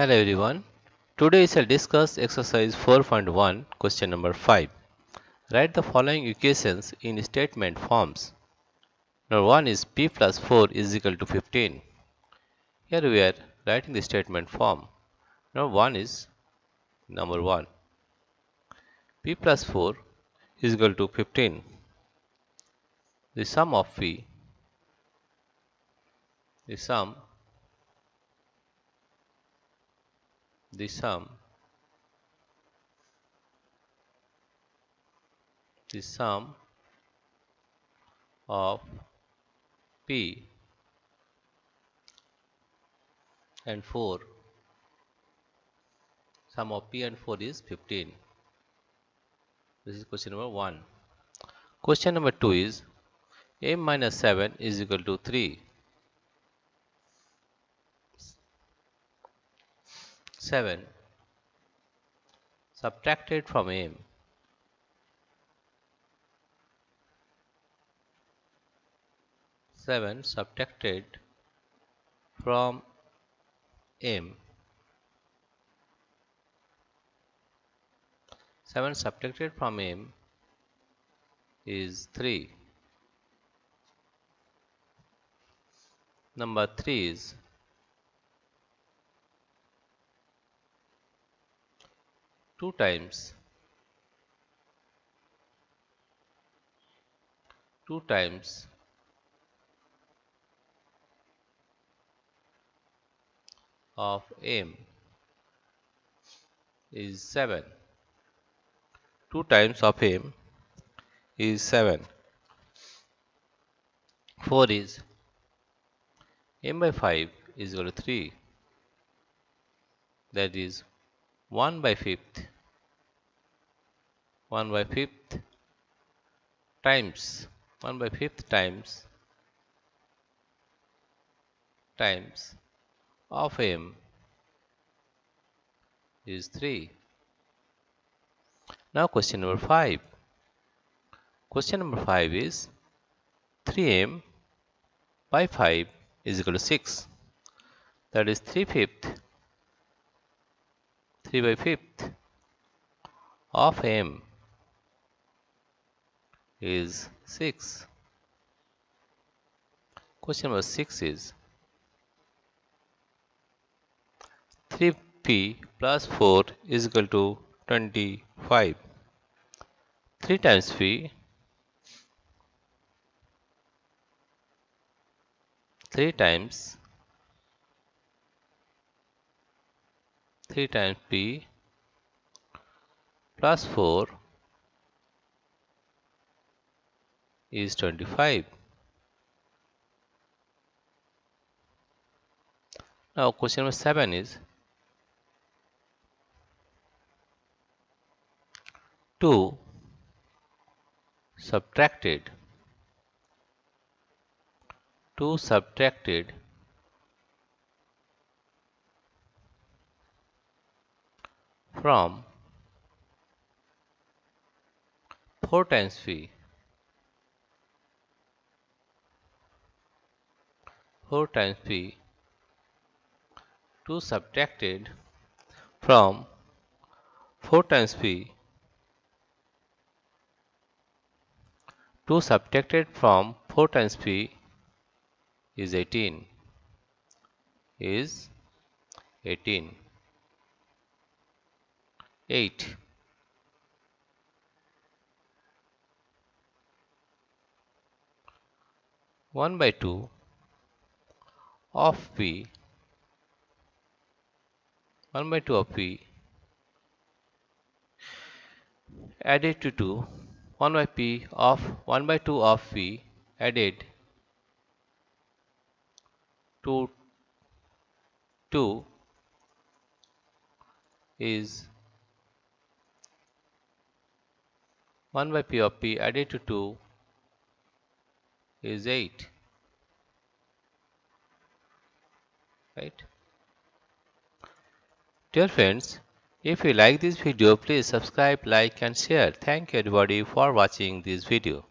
Hello everyone. Today I shall discuss exercise 4.1 question number 5. Write the following equations in statement forms. Number 1 is p plus 4 is equal to 15. Here we are writing the statement form. Number 1 is number 1. P plus 4 is equal to 15. The sum of p, the sum of p and 4, sum of p and 4 is 15. This is question number 1. Question number 2 is m minus 7 is equal to 3. 7 subtracted from m, 7 subtracted from m, 7 subtracted from m is 3. Number 3 is 2 times of m is 7. 2 times of m is 7. 4 is m by 5 is equal to 3. That is 1 by 5th. 1 by 5th times 1 by 5th times of m is 3. Now question number 5. Question number 5 is 3m by 5 is equal to 6. That is 3 by 5th of m is 6. Question number 6 is 3p plus 4 is equal to 25. 3 times p, 3 times p plus 4 is 25. Now question number 7 is 2 subtracted from 4 times p, 2 subtracted from 4 times p, 2 subtracted from 4 times p is 18. 8. 1 by 2 of p, 1 by 2 of p added to 2, 1 by 2 of p added to 2 is 1 by p of p added to 2 is 8. Right? Dear friends, if you like this video, please subscribe, like and share. Thank you everybody for watching this video.